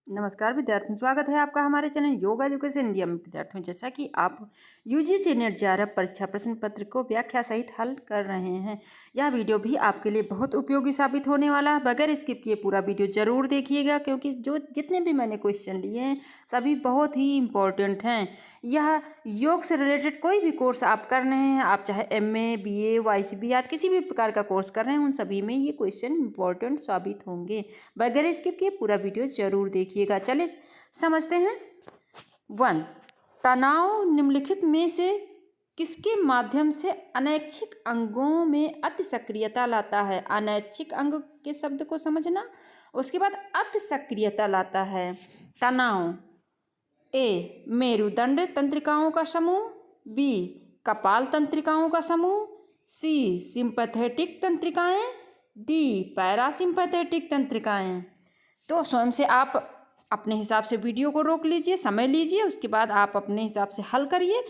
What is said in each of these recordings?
नमस्कार विद्यार्थियों, स्वागत है आपका हमारे चैनल योग एजुकेशन इंडिया में। विद्यार्थियों, जैसा कि आप यूजीसी नेट JRF परीक्षा प्रश्न पत्र को व्याख्या सहित हल कर रहे हैं, यह वीडियो भी आपके लिए बहुत उपयोगी साबित होने वाला है। बगैर स्किप किए पूरा वीडियो जरूर देखिएगा, क्योंकि जितने भी मैंने क्वेश्चन लिए हैं सभी बहुत ही इम्पोर्टेंट हैं। यह योग से रिलेटेड कोई भी कोर्स आप कर रहे हैं, आप चाहे MA BA YCB या किसी भी प्रकार का कोर्स कर रहे हैं, उन सभी में ये क्वेश्चन इम्पोर्टेंट साबित होंगे। बगैर स्किप किए पूरा वीडियो जरूर देखिएगा। चलिए समझते हैं। 1. तनाव निम्नलिखित में से किसके माध्यम से अनैच्छिक अंगों में अति सक्रियता लाता है? अनैच्छिक अंग के शब्द को समझना, उसके बाद अति सक्रियता लाता है। तनाव A. मेरुदंड तंत्रिकाओं का समूह, B. कपाल तंत्रिकाओं का समूह, C. सिंपैथेटिक तंत्रिकाएं, D. पैरासिम्पैथेटिक तंत्रिकाएं। तो स्वयं से आप अपने हिसाब से वीडियो को रोक लीजिए, समय लीजिए, उसके बाद आप अपने हिसाब से हल करिए।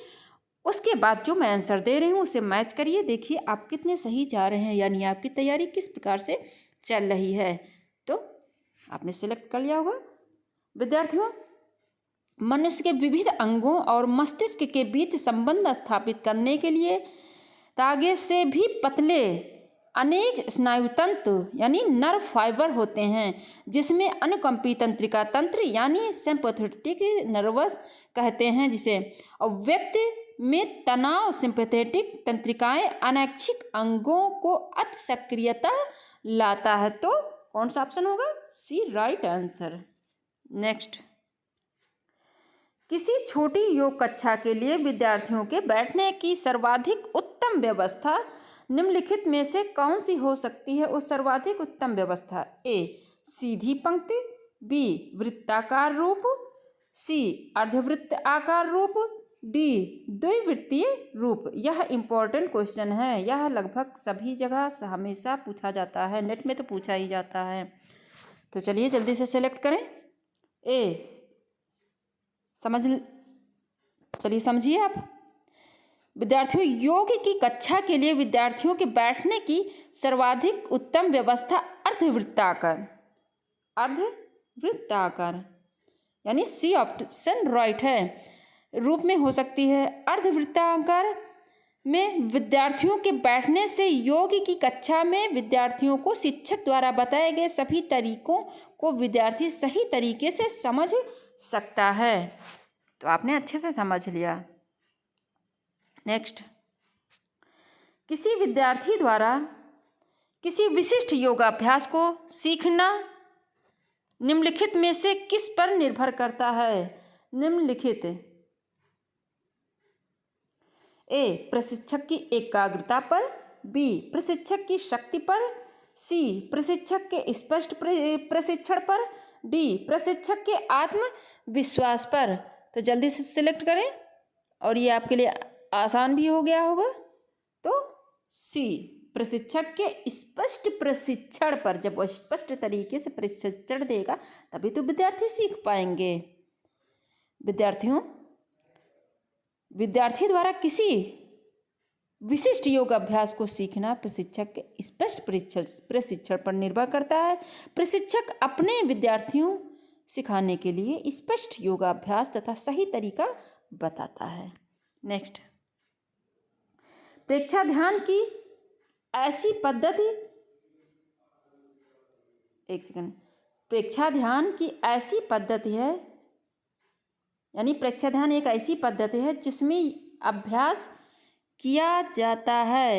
उसके बाद जो मैं आंसर दे रही हूँ उसे मैच करिए, देखिए आप कितने सही जा रहे हैं, यानी आपकी तैयारी किस प्रकार से चल रही है। तो आपने सिलेक्ट कर लिया होगा। विद्यार्थियों, मनुष्य के विविध अंगों और मस्तिष्क के बीच संबंध स्थापित करने के लिए तागे से भी पतले अनेक स्नायुतंतु यानी नर्व फाइबर होते हैं, जिसमें अनुकंपी तंत्रिका तंत्र यानी सिंपैथेटिक नर्वस कहते हैं जिसे। और व्यक्ति में तनाव सिंपैथेटिक तंत्रिकाएं अनैच्छिक अंगों को अति सक्रियता लाता है। तो कौन सा ऑप्शन होगा? C right answer. नेक्स्ट, किसी छोटी योग कक्षा के लिए विद्यार्थियों के बैठने की सर्वाधिक उत्तम व्यवस्था निम्नलिखित में से कौन सी हो सकती है? उस सर्वाधिक उत्तम व्यवस्था A. सीधी पंक्ति, B. वृत्ताकार रूप, C. अर्धवृत्त आकार रूप, D. द्विवृत्तीय रूप। यह इम्पोर्टेंट क्वेश्चन है, यह लगभग सभी जगह हमेशा पूछा जाता है, नेट में तो पूछा ही जाता है। तो चलिए जल्दी से सेलेक्ट करें। A चलिए समझिए आप। विद्यार्थियों, योग की कक्षा के लिए विद्यार्थियों के बैठने की सर्वाधिक उत्तम व्यवस्था अर्धवृत्ताकार यानी C ऑप्शन राइट है रूप में हो सकती है। अर्धवृत्ताकार में विद्यार्थियों के बैठने से योग की कक्षा में विद्यार्थियों को शिक्षक द्वारा बताए गए सभी तरीकों को विद्यार्थी सही तरीके से समझ सकता है। तो आपने अच्छे से समझ लिया। नेक्स्ट, किसी विद्यार्थी द्वारा किसी विशिष्ट योगाभ्यास को सीखना निम्नलिखित में से किस पर निर्भर करता है? निम्नलिखित A. प्रशिक्षक की एकाग्रता पर, B. प्रशिक्षक की शक्ति पर, C. प्रशिक्षक के स्पष्ट प्रशिक्षण पर, D. प्रशिक्षक के आत्मविश्वास पर। तो जल्दी से सिलेक्ट करें, और ये आपके लिए आसान भी हो गया होगा। तो C. प्रशिक्षक के स्पष्ट प्रशिक्षण पर। जब वो स्पष्ट तरीके से प्रशिक्षण देगा तभी तो विद्यार्थी सीख पाएंगे। विद्यार्थियों, विद्यार्थी द्वारा किसी विशिष्ट योग अभ्यास को सीखना प्रशिक्षक के स्पष्ट प्रशिक्षण पर निर्भर करता है। प्रशिक्षक अपने विद्यार्थियों सिखाने के लिए स्पष्ट योगाभ्यास तथा सही तरीका बताता है। नेक्स्ट, प्रेक्षा ध्यान की ऐसी पद्धति प्रेक्षा ध्यान की ऐसी पद्धति है, यानी प्रेक्षा ध्यान एक ऐसी पद्धति है जिसमें अभ्यास किया जाता है।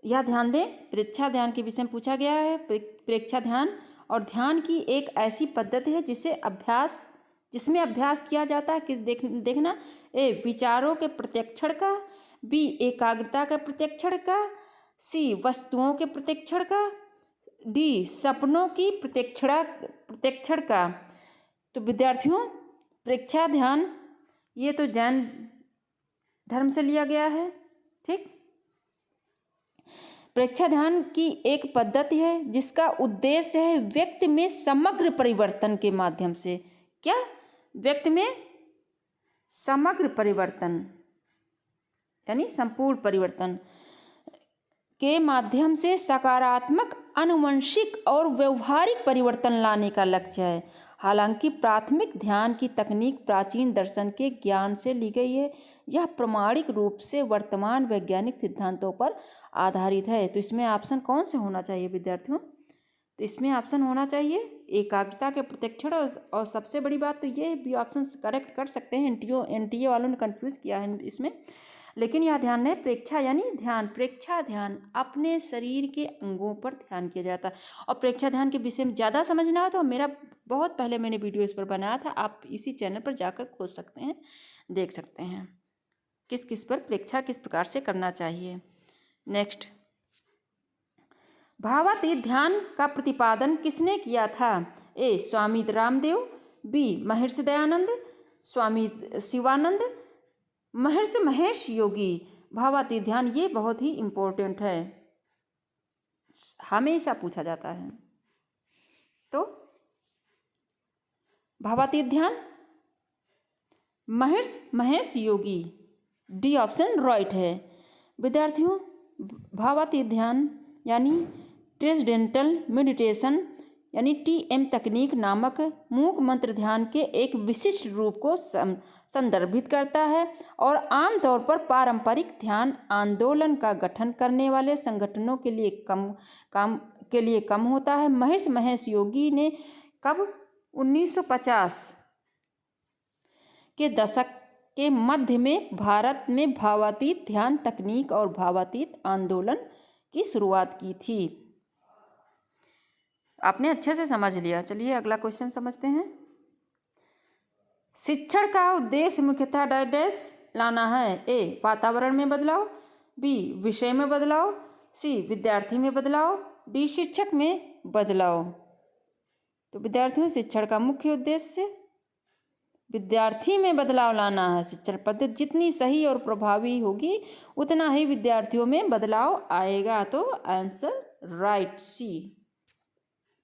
यह ध्यान दें, प्रेक्षा ध्यान के विषय में पूछा गया है। प्रेक्षा ध्यान और ध्यान की एक ऐसी पद्धति है जिसमें अभ्यास किया जाता है। किस देखना A. विचारों के प्रत्यक्षण का, B. एकाग्रता के प्रत्यक्षण का, C. वस्तुओं के प्रत्यक्षण का, D. सपनों की प्रत्यक्षण का। तो विद्यार्थियों, प्रेक्षा ध्यान ये तो जैन धर्म से लिया गया है, ठीक। प्रेक्षा ध्यान की एक पद्धति है जिसका उद्देश्य है व्यक्ति में समग्र परिवर्तन के माध्यम से, क्या? व्यक्ति में समग्र परिवर्तन यानी संपूर्ण परिवर्तन के माध्यम से सकारात्मक आनुवंशिक और व्यवहारिक परिवर्तन लाने का लक्ष्य है। हालांकि प्राथमिक ध्यान की तकनीक प्राचीन दर्शन के ज्ञान से ली गई है, यह प्रामाणिक रूप से वर्तमान वैज्ञानिक सिद्धांतों पर आधारित है। तो इसमें ऑप्शन कौन से होना चाहिए विद्यार्थियों? तो इसमें ऑप्शन होना चाहिए एकाग्रता के प्रत्यक्षण। और सबसे बड़ी बात तो ये भी ऑप्शन करेक्ट कर सकते हैं, एनटीए वालों ने कंफ्यूज किया है इसमें, लेकिन यह ध्यान है प्रेक्षा यानी ध्यान, प्रेक्षा ध्यान अपने शरीर के अंगों पर ध्यान किया जाता है। और प्रेक्षा ध्यान के विषय में ज़्यादा समझना हो तो मेरा बहुत पहले मैंने वीडियो इस पर बनाया था, आप इसी चैनल पर जाकर खोज सकते हैं, देख सकते हैं किस किस पर प्रेक्षा किस प्रकार से करना चाहिए। नेक्स्ट, भावातीत ध्यान का प्रतिपादन किसने किया था? ए स्वामी रामदेव, बी महर्षि दयानंद, स्वामी शिवानंद, महर्षि महेश योगी। भावातीत ध्यान ये बहुत ही इम्पोर्टेंट है, हमेशा पूछा जाता है। तो भावातीत ध्यान महर्षि Mahesh Yogi, D option right है। विद्यार्थियों, भावातीत ध्यान यानी ट्रांसेंडेंटल मेडिटेशन यानी टीएम तकनीक नामक मूक मंत्र ध्यान के एक विशिष्ट रूप को संदर्भित करता है और आमतौर पर पारंपरिक ध्यान आंदोलन का गठन करने वाले संगठनों के लिए कम होता है। महर्षि महेश योगी ने कब 1950 के दशक के मध्य में भारत में भावातीत ध्यान तकनीक और भावातीत आंदोलन की शुरुआत की थी। आपने अच्छे से समझ लिया। चलिए अगला क्वेश्चन समझते हैं। शिक्षण का उद्देश्य मुख्यतः डैश लाना है। ए वातावरण में बदलाव, बी विषय में बदलाव, सी विद्यार्थी में बदलाव, डी शिक्षक में बदलाव। तो विद्यार्थियों, शिक्षण का मुख्य उद्देश्य विद्यार्थी में बदलाव लाना है। शिक्षण पद्धति जितनी सही और प्रभावी होगी उतना ही विद्यार्थियों में बदलाव आएगा। तो आंसर राइट सी।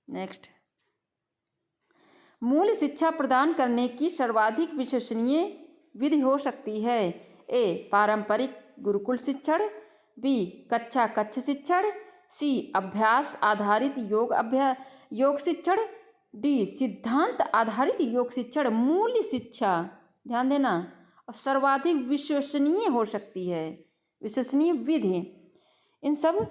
नेक्स्ट, मूल शिक्षा प्रदान करने की सर्वाधिक विश्वसनीय विधि हो सकती है। ए पारंपरिक गुरुकुल शिक्षण, बी कक्षा कक्ष शिक्षण, सी अभ्यास आधारित योग शिक्षण, डी सिद्धांत आधारित योग शिक्षण। मूल शिक्षा, ध्यान देना, और सर्वाधिक विश्वसनीय हो सकती है, विश्वसनीय विधि। इन सब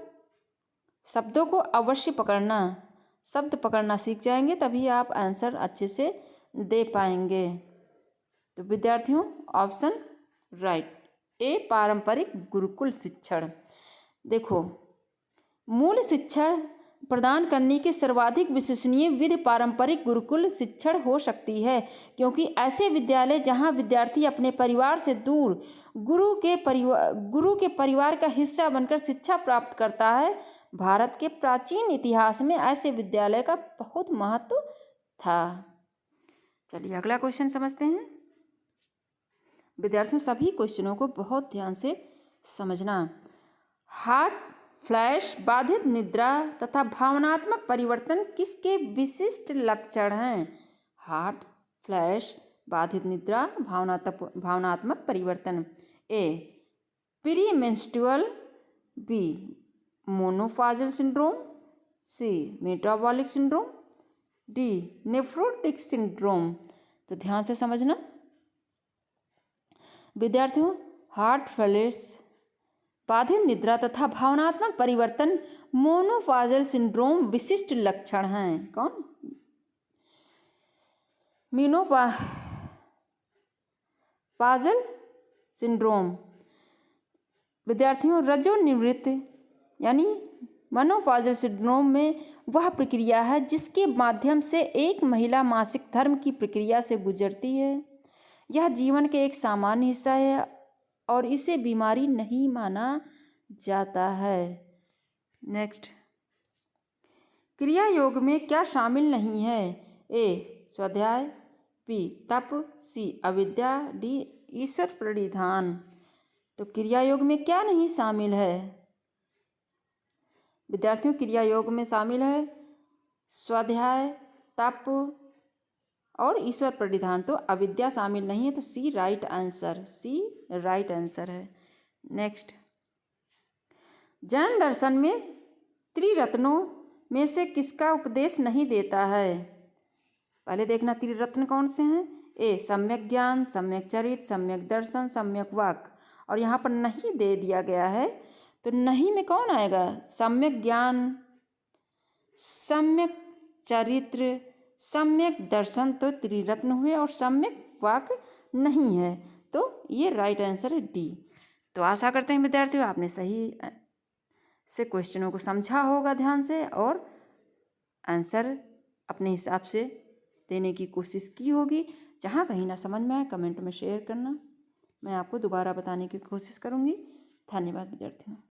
शब्दों को अवश्य पकड़ना, शब्द पकड़ना सीख जाएंगे तभी आप आंसर अच्छे से दे पाएंगे। तो विद्यार्थियों, ऑप्शन राइट ए पारंपरिक गुरुकुल शिक्षण। देखो, मूल शिक्षा प्रदान करने की सर्वाधिक विश्वसनीय विधि पारंपरिक गुरुकुल शिक्षण हो सकती है, क्योंकि ऐसे विद्यालय जहां विद्यार्थी अपने परिवार से दूर गुरु के परिवार का हिस्सा बनकर शिक्षा प्राप्त करता है। भारत के प्राचीन इतिहास में ऐसे विद्यालय का बहुत महत्व था। चलिए अगला क्वेश्चन समझते हैं। विद्यार्थियों, सभी क्वेश्चनों को बहुत ध्यान से समझना। हार्ट फ्लैश, बाधित निद्रा तथा भावनात्मक परिवर्तन किसके विशिष्ट लक्षण हैं? हार्ट फ्लैश, बाधित निद्रा, भावनात्मक परिवर्तन। ए प्रीमेंस्ट्रुअल, बी मोनोफाजल syndrome, C metabolic syndrome, D nephrotic syndrome. तो ध्यान से समझना विद्यार्थियों, हार्ट फ्लैश, बाधित निद्रा तथा भावनात्मक परिवर्तन मोनोफाजल सिंड्रोम विशिष्ट लक्षण हैं। कौन? मोनोफाजल सिंड्रोम। विद्यार्थियों, रजोनिवृत्त यानी मोनोफाजल सिंड्रोम में वह प्रक्रिया है जिसके माध्यम से एक महिला मासिक धर्म की प्रक्रिया से गुजरती है। यह जीवन के एक सामान्य हिस्सा है और इसे बीमारी नहीं माना जाता है। नेक्स्ट, क्रिया योग में क्या शामिल नहीं है? ए स्वाध्याय, बी तप, सी अविद्या, डी ईश्वर प्रणिधान। तो क्रिया योग में क्या नहीं शामिल है? विद्यार्थियों, क्रिया योग में शामिल है स्वाध्याय, तप और ईश्वर प्रणिधान। तो अविद्या शामिल नहीं है। तो सी राइट आंसर, सी राइट आंसर है। नेक्स्ट, जैन दर्शन में त्रिरत्नों में से किसका उपदेश नहीं देता है? पहले देखना त्रिरत्न कौन से हैं। ए सम्यक ज्ञान, सम्यक चरित, सम्यक दर्शन, सम्यक वाक्। और यहाँ पर नहीं दे दिया गया है, तो नहीं में कौन आएगा? सम्यक ज्ञान, सम्यक चरित्र, सम्यक दर्शन तो त्रिरत्न हुए और सम्यक वाक् नहीं है, तो ये राइट आंसर है डी। तो आशा करते हैं विद्यार्थियों आपने सही से क्वेश्चनों को समझा होगा ध्यान से और आंसर अपने हिसाब से देने की कोशिश की होगी। जहाँ कहीं ना समझ में आए कमेंट में शेयर करना, मैं आपको दोबारा बताने की कोशिश करूँगी। धन्यवाद विद्यार्थियों।